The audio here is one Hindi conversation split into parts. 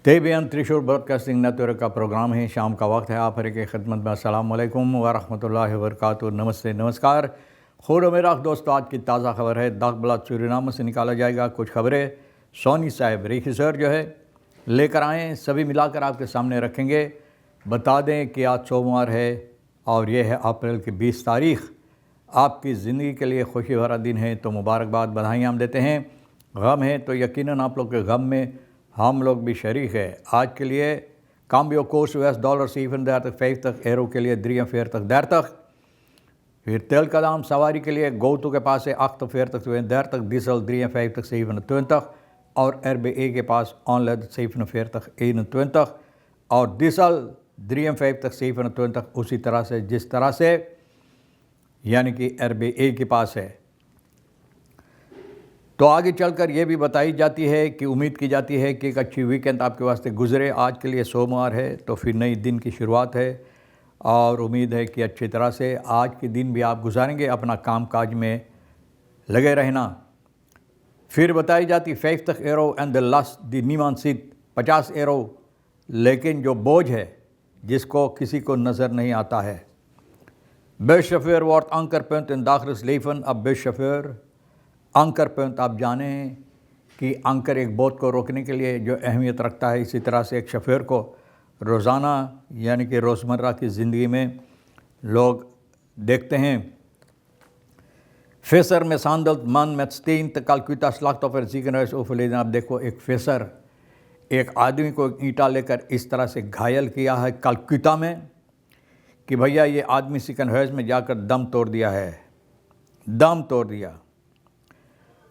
तेबियन त्रिशूल ब्रॉडकास्टिंग नेटवर्क का प्रोग्राम है। शाम का वक्त है। आप हर की खिदमत में अस्सलाम वालेकुम व रहमतुल्लाहि व बरकातुहू। नमस्ते नमस्कार। खुद मेरा दोस्तों, आज की ताज़ा खबर है। दागबला सूरीनाम से निकाला जाएगा कुछ खबरें। सोनी साहब रेखी सर जो है लेकर आएँ, सभी मिलाकर आपके सामने रखेंगे। बता दें कि आज सोमवार है और ये है अप्रैल की 20 तारीख़। आपकी ज़िंदगी के लिए खुशी भरा दिन है, तो मुबारकबाद, बधाइयाँ हम देते हैं। गम है तो यकीनन आप लोग के गम में हम लोग भी शरीक है। आज के लिए काम्बियो कोर्स $7 एरो के लिए 3 फिर तेल का दाम सवारी के लिए गोतु के पास है 8 डीजल 3 और RBA के पास ऑनलाइन 7 और डीजल 3 उसी तरह से जिस तरह से यानी कि RBA के पास है। तो आगे चलकर यह भी बताई जाती है कि उम्मीद की जाती है कि एक अच्छी वीकेंड आपके वास्ते गुजरे। आज के लिए सोमवार है तो फिर नई दिन की शुरुआत है और उम्मीद है कि अच्छी तरह से आज के दिन भी आप गुजारेंगे, अपना कामकाज में लगे रहना। फिर बताई जाती 50 arrow and the last the नीमान सीट 50 एरो, लेकिन जो बोझ है जिसको किसी को नज़र नहीं आता है। बेस्ट शफेर वर्थ अंकर पुंट इन दाखिल लेफन। अब बेस्ट शफेर अंकर पुंट आप जानें कि अंकर एक बोट को रोकने के लिए जो अहमियत रखता है, इसी तरह से एक शफेर को रोज़ाना यानी कि रोज़मर्रा की ज़िंदगी में लोग देखते हैं। फेसर में सांदल्ट मन में स्टीन तकलक्विता स्लाख्तोफर जीकनर्स ओफलेन। आप देखो, एक फेसर एक आदमी को ईंटा लेकर इस तरह से घायल किया है कलक्विता में कि भैया ये आदमी सिकनहर्ज में जाकर दम तोड़ दिया है, दम तोड़ दिया।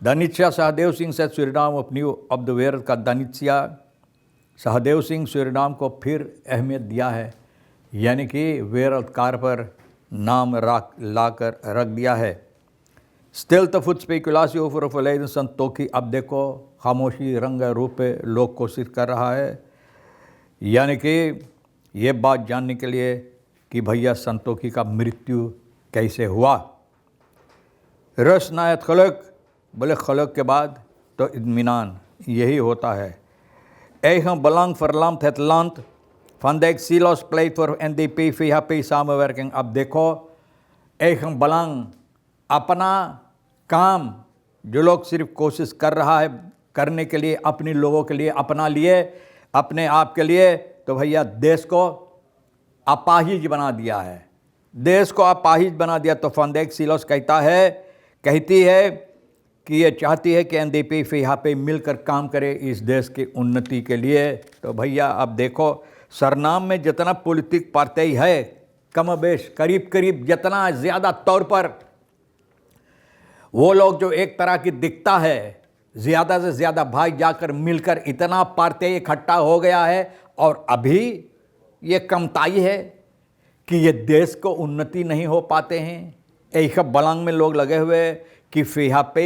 दानित्या सहदेव सिंह से सूरीनाम ऑफ न्यू ऑफ द वेयर का दानित्या सहदेव सिंह सूरीनाम को फिर अहमियत दिया है, यानी कि वेरल्ड कार पर नाम लाकर रख दिया है। स्टिल द फुट स्पेकुलासी ओवर फलेन संतोखी। अब देखो, खामोशी रंग रूप पे लोग कोशिश कर रहा है, यानी कि ये बात जानने के लिए कि भैया संतोखी का मृत्यु कैसे हुआ। रस नायत खलक, बोले खलक के बाद तो इत्मीनान, यही होता है। हम बलंग फरलाम थेतलांत फंदेक सीलोस प्ले फॉर NDP फिहा पे सामवर्किंग। अब देखो, हम बलंग अपना काम जो लोग सिर्फ कोशिश कर रहा है करने के लिए, अपने लोगों के लिए, अपना लिए, अपने आप के लिए, तो भैया देश को अपाहिज बना दिया है, देश को अपाहिज बना दिया। तो फंदेक सीलोस कहती है कि ये चाहती है कि NDP फिहा पे मिलकर काम करे इस देश की उन्नति के लिए। तो भैया अब देखो, सरनाम में जितना पॉलिटिक पार्टी है, कम बेश करीब करीब जितना ज़्यादा तौर पर वो लोग जो एक तरह की दिखता है, ज़्यादा से ज़्यादा भाई जाकर मिलकर इतना पार्टी इकट्ठा हो गया है। और अभी ये कमताई है कि ये देश को उन्नति नहीं हो पाते हैं। एक बलंग में लोग लगे हुए कि फिहा पे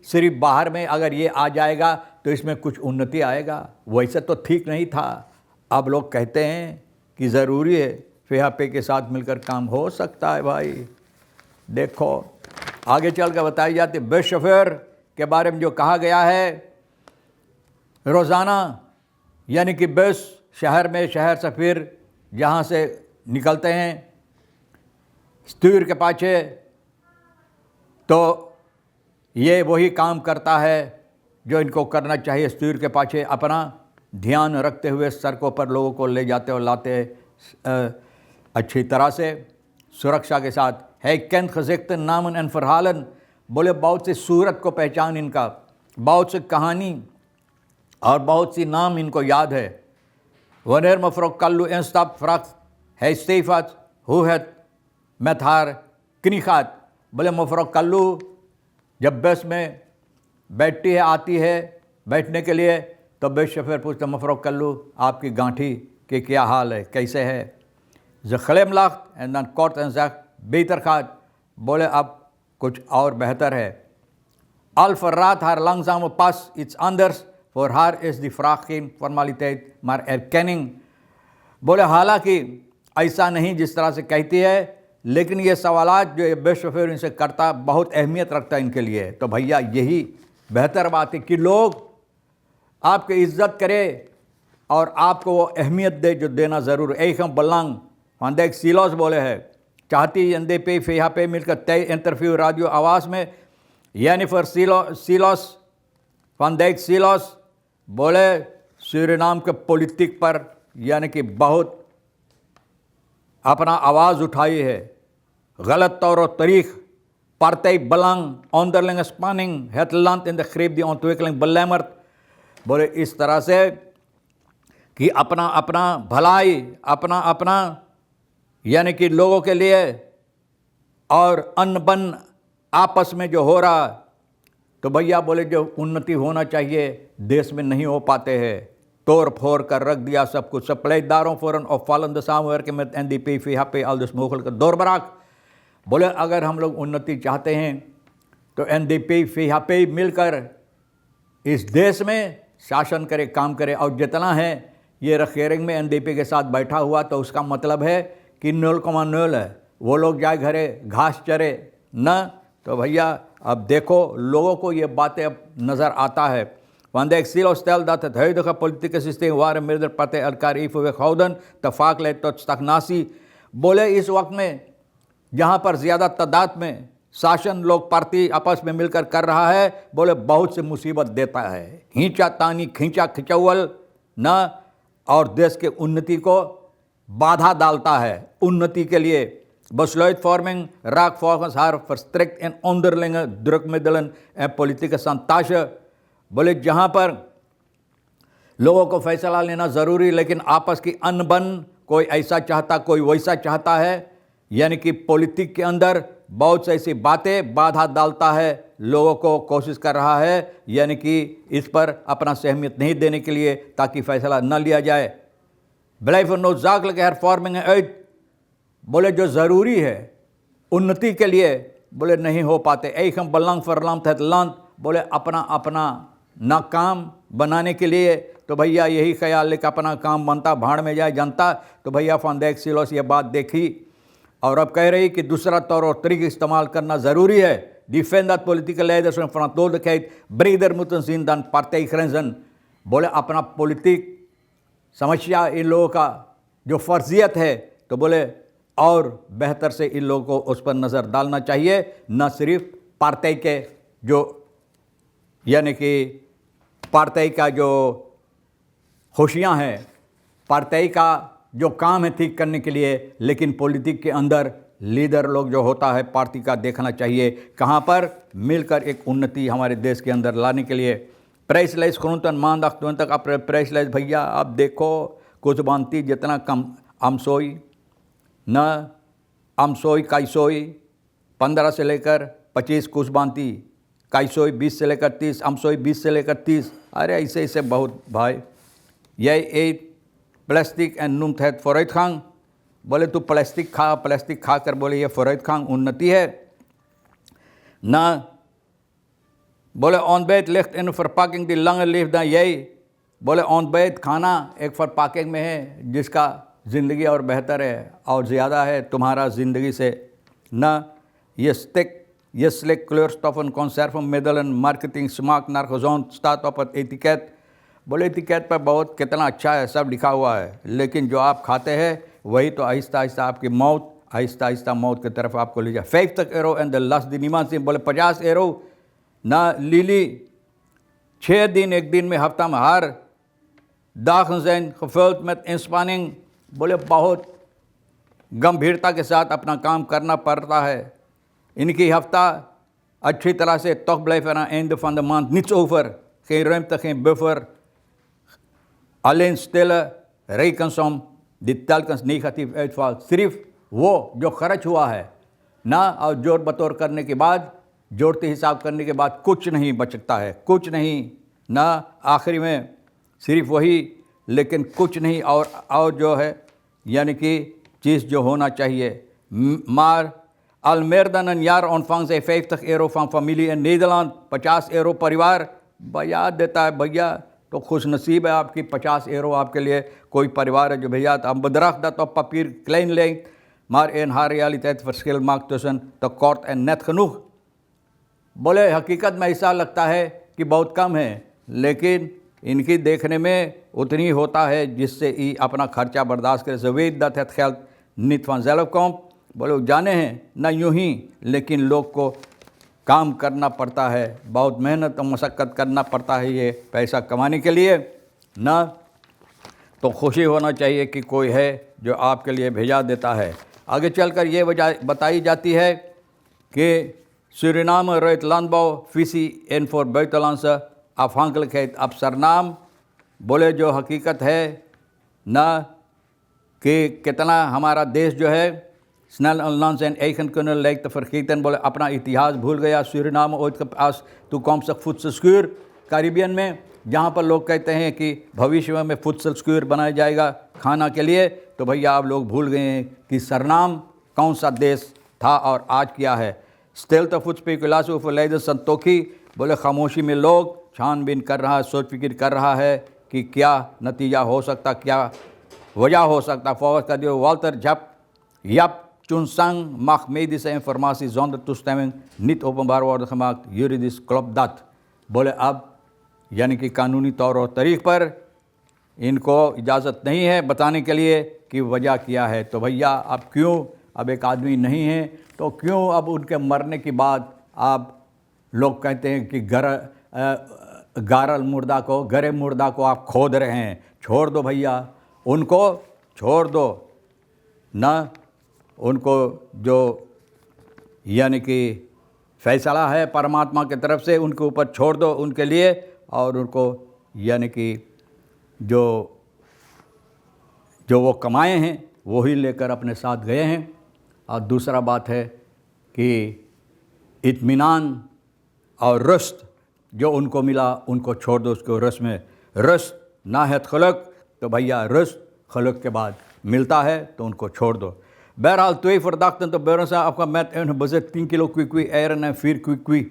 सिर्फ बाहर में अगर ये आ जाएगा तो इसमें कुछ उन्नति आएगा। वैसे तो ठीक नहीं था। अब लोग कहते हैं कि ज़रूरी है फिहा पे के साथ मिलकर काम हो सकता है। भाई देखो, आगे चल कर बताई जाती बेस्ट शफेर के बारे में जो कहा गया है, रोज़ाना यानी कि बेस्ट शहर में शहर से फिर जहाँ से निकलते हैं स्टूर के पाछे, तो ये वही काम करता है जो इनको करना चाहिए। स्टूर के पाछे अपना ध्यान रखते हुए सड़कों पर लोगों को ले जाते और लाते अच्छी तरह से सुरक्षा के साथ है। कैन खजेक्ट नामन एन फरहालन। बोले बहुत सी सूरत को पहचान इनका, बहुत सी कहानी और बहुत सी नाम इनको याद है। वनेर मफरोक कल्लू एंस्ताप फ्रक है स्टेफात हुहत मैथार किनिखात। बोले मफरोक कल्लू जब बस में बैठती है, आती है बैठने के लिए, तो बस शफेर पूछते मफरोक कल्लू आपकी गांठी के क्या हाल है, कैसे है। जखलेम लाख्त एंड कोट एंड जख बेहतर खात। बोले अब कुछ और बेहतर है। अल्फरात हार लंगजाम पास इट्स अंदर्स फॉर हार इज द फ्राकिन फॉर्मालिटेट मार एरकेनिंग। बोले हालांकि ऐसा नहीं जिस तरह से कहती है, लेकिन ये सवालात जो बेस्ट शफेर इनसे करता बहुत अहमियत रखता है इनके लिए। तो भैया यही बेहतर बात है कि लोग आपकी इज्जत करे, और आपको वो अहमियत दे जो देना ज़रूर। एक हम बल्लांग वंदे सीलॉस बोले है चाहती यंदे पे फेहा पे मिलकर तय इंटरव्यू रेडियो आवाज़ में जेनिफर सीलॉस वंदे सीलॉस बोले सूरीनाम के पॉलिटिक पर यानी कि बहुत अपना आवाज़ उठाई है। गलत तौर और तरीक़ partij belang, onderlinge spanning, het land in de greep die ontwikkeling belemmert। बोले इस तरह से कि अपना अपना भलाई अपना अपना यानी कि लोगों के लिए और अन्न बन आपस में जो हो रहा, तो भैया बोले जो उन्नति होना चाहिए देश में नहीं हो पाते हैं। तोड़ फोड़ कर रख दिया सब कुछ। सप्लाईदारों फौरन और फॉलन सामवर्क में NDP FHP aldus mogelijk doorbraak। बोले अगर हम लोग उन्नति चाहते हैं तो NDP FHP मिलकर इस देश में शासन करे, काम करे। और जितना है ये रखेरिंग में NDP के साथ बैठा हुआ, तो उसका मतलब है कि 0,0 है। वो लोग जाए घरे घास चरे न, तो भैया अब देखो लोगों को ये बातें अब नज़र आता है। Wanneer ik zelf stel dat het huidige politieke systeem waar een meerderpartij elkaar evenwicht houden te vaak leidt tot stagnatie। बोले इस वक्त में जहाँ पर ज़्यादा तादाद में शासन लोग पार्टी आपस में मिलकर कर रहा है, बोले बहुत से मुसीबत देता है। खींचा तानी खींचा खिंचौल न, और देश के उन्नति को बाधा डालता है। उन्नति के लिए besluitvorming raakt volgens haar verstrikt in onderlinge drukmiddelen en politieke chantage। बोले जहाँ पर लोगों को फैसला लेना ज़रूरी, लेकिन आपस की अनबन, कोई ऐसा चाहता कोई वैसा चाहता है, यानी कि पॉलिटिक के अंदर बहुत सी ऐसी बातें बाधा डालता है, लोगों को कोशिश कर रहा है यानी कि इस पर अपना सहमत नहीं देने के लिए, ताकि फैसला न लिया जाए। blijven noodzakelijke hervormingen uit, बोले जो ज़रूरी है उन्नति के लिए, बोले नहीं हो पाते। eigen belang verlamt het land, बोले अपना अपना ना काम बनाने के लिए, तो भैया यही ख्याल है कि अपना काम बनता भाड़ में जाए जनता। तो भैया फंदेक सिलोस ये बात देखी और अब कह रही कि दूसरा तौर और तरीक़ा इस्तेमाल करना ज़रूरी है। Defend that political leaders and verantwoordelijkheid breder moeten zien dan partijgrenzen। बोले अपना पॉलिटिक समस्या इन लोगों का जो फर्जियत है, तो बोले और बेहतर से इन लोगों को उस पर नज़र डालना चाहिए, न सिर्फ पार्टी के जो यानी कि पार्टी का जो खुशियाँ हैं, पार्टी का जो काम है ठीक करने के लिए, लेकिन पॉलिटिक के अंदर लीडर लोग जो होता है पार्टी का देखना चाहिए कहाँ पर मिलकर एक उन्नति हमारे देश के अंदर लाने के लिए। प्रेसलाइज ग्रोंटन मानदाख तक आप प्रेसलाइज भैया आप देखो कुछ बांती जितना कम अमसोई न अमसोई काइसोई 15 से लेकर 25 कुछ बांती, काइसोई 20 से लेकर 30, अमसोई 20 से लेकर 30। अरे ऐसे ऐसे बहुत भाई। यह एक प्लास्टिक एंड नुम थे फ़ोरैत खांग, बोले तू प्लास्टिक खा कर बोले ये फ़ोरैत खांग उन्नति है ना। बोले ऑनबेट लिख्ट इन verpakking die langer leeft dan jij, बोले ऑनबेट खाना एक verpakking में है जिसका ज़िंदगी और बेहतर है और ज़्यादा है तुम्हारा ज़िंदगी से ना। Je slik kleurstoffen, conservenmiddelen, marketing, smaak naar gezond staat op het etiket। बोले etiket पर बहुत कितना अच्छा है सब लिखा हुआ है, लेकिन जो आप खाते हैं वही तो आहिस्ता आहिस्ता आपकी मौत, आहिस्ता आहिस्ता मौत की तरफ आपको ले जाए। 50 euro en de last die niemand zien, बोले 50 euro ना लीली 6 दिन, एक दिन में हफ्ता में हर dagen zijn gevuld met inspanning। बोले बहुत गंभीरता के साथ अपना काम करना पड़ता है। इनकी हफ्ता अच्छी तरह से toch blijven aan einde van de maand niets over, geen ruimte, geen buffer, alleen stille rekensom die telkens negatief uitvalt। सिर्फ वो जो खर्च हुआ है ना, और जोड़ बतौर करने के बाद, जोड़ते हिसाब करने के बाद कुछ नहीं बचता है, कुछ नहीं ना, आखिरी में सिर्फ वही, लेकिन कुछ नहीं। और जो है यानी कि चीज़ जो होना चाहिए। maar al meer dan een jaar ontvangt zij 50 euro van familie in Nederland, 50 euro परिवार भैया देता है। भैया तो खुश नसीब है आपकी, 50 euro आपके लिए कोई परिवार है जो भैया आप bedrag dat op papier klein lijkt, maar in haar realiteit verschil maakt tussen tekort en net genoeg। बोले हकीकत में ऐसा लगता है कि बहुत कम है, लेकिन इनकी देखने में उतनी होता है जिससे ये अपना खर्चा बर्दाश्त करे। जवेद दत het geld niet vanzelf komt, बोले जाने हैं ना यूं ही, लेकिन लोग को काम करना पड़ता है, बहुत मेहनत और मशक्क़त करना पड़ता है ये पैसा कमाने के लिए ना। तो खुशी होना चाहिए कि कोई है जो आपके लिए भेजा देता है। आगे चलकर ये वजह बताई जाती है कि Suriname ruit landbouw, visie en voor buitenlandse afhankelijkheid op Suriname। बोले जो हकीकत है ना कि कितना हमारा देश जो है snel een land zijn eigen kunnen lijkt te vergeten। बोले अपना इतिहास भूल गया। Suriname ooit als toekomstig voedselschuur Caribbean में, जहाँ पर लोग कहते हैं कि भविष्य में voedselschuur बनाया जाएगा खाना के लिए, तो भैया आप लोग भूल गए हैं कि सरनाम कौन सा देश था और आज क्या है। Stilte voedt speculatie over Leiden Santokhi. बोले खामोशी में लोग छानबीन कर रहा है, सोच फिक्र कर रहा है कि क्या नतीजा हो सकता, क्या वजह हो सकता। Volgens Kadio Walter Jaap Chunsang mag medische informatie zonder toestemming niet openbaar worden gemaakt। Juridisch klopt dat। बोले अब यानी कि कानूनी तौर और तरीक़ पर इनको इजाज़त नहीं है बताने के लिए कि वजह क्या है। तो भैया अब क्यों, अब एक आदमी नहीं है तो क्यों अब उनके मरने के बाद आप लोग कहते हैं कि गरे मुर्दा को आप खोद रहे हैं। छोड़ दो भैया, उनको छोड़ दो ना। उनको जो यानी कि फैसला है परमात्मा की तरफ से उनके ऊपर छोड़ दो उनके लिए, और उनको यानी कि जो वो कमाए हैं वही लेकर अपने साथ गए हैं। और दूसरा बात है कि इत्मीनान और रुश्त जो उनको मिला उनको छोड़ दो। उसको रुश्त में रुश्त ना है खलक, तो भैया रुश्त खलक के बाद मिलता है तो उनको छोड़ दो। बहरहाल 2 verdachten te Beuren zijn afgemaakt in hun bezit 10 kilo kwikwi eieren en 4 kwikwi।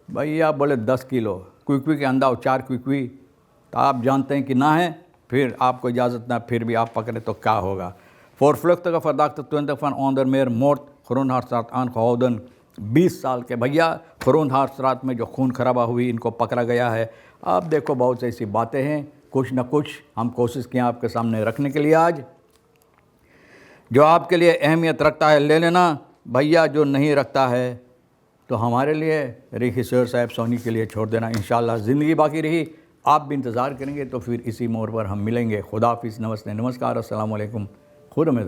भैया बोले 10 किलो क्विकवी के अंदर 4 क्विकवी, तो आप जानते हैं कि ना है, फिर आपको इजाज़त ना, फिर भी आप पकड़े तो क्या होगा। Voorvluchtige verdachte 20 van onder meer moord Groenhartstraat aangehouden। 20 साल के भैया groenhartstraat में जो खून खराबा हुई इनको पकड़ा गया है। अब देखो बहुत ऐसी बातें हैं, कुछ न कुछ हम कोशिश किए आपके सामने रखने के लिए आज। जो आपके लिए अहमियत रखता है ले लेना भैया, जो नहीं रखता है तो हमारे लिए रिखी सर साहब सोनी के लिए छोड़ देना। इंशाल्लाह ज़िंदगी बाकी रही आप भी इंतज़ार करेंगे तो फिर इसी मोड़ पर हम मिलेंगे। खुदा हाफिज़, नमस्ते, नमस्कार, अस्सलाम वालेकुम, खुद में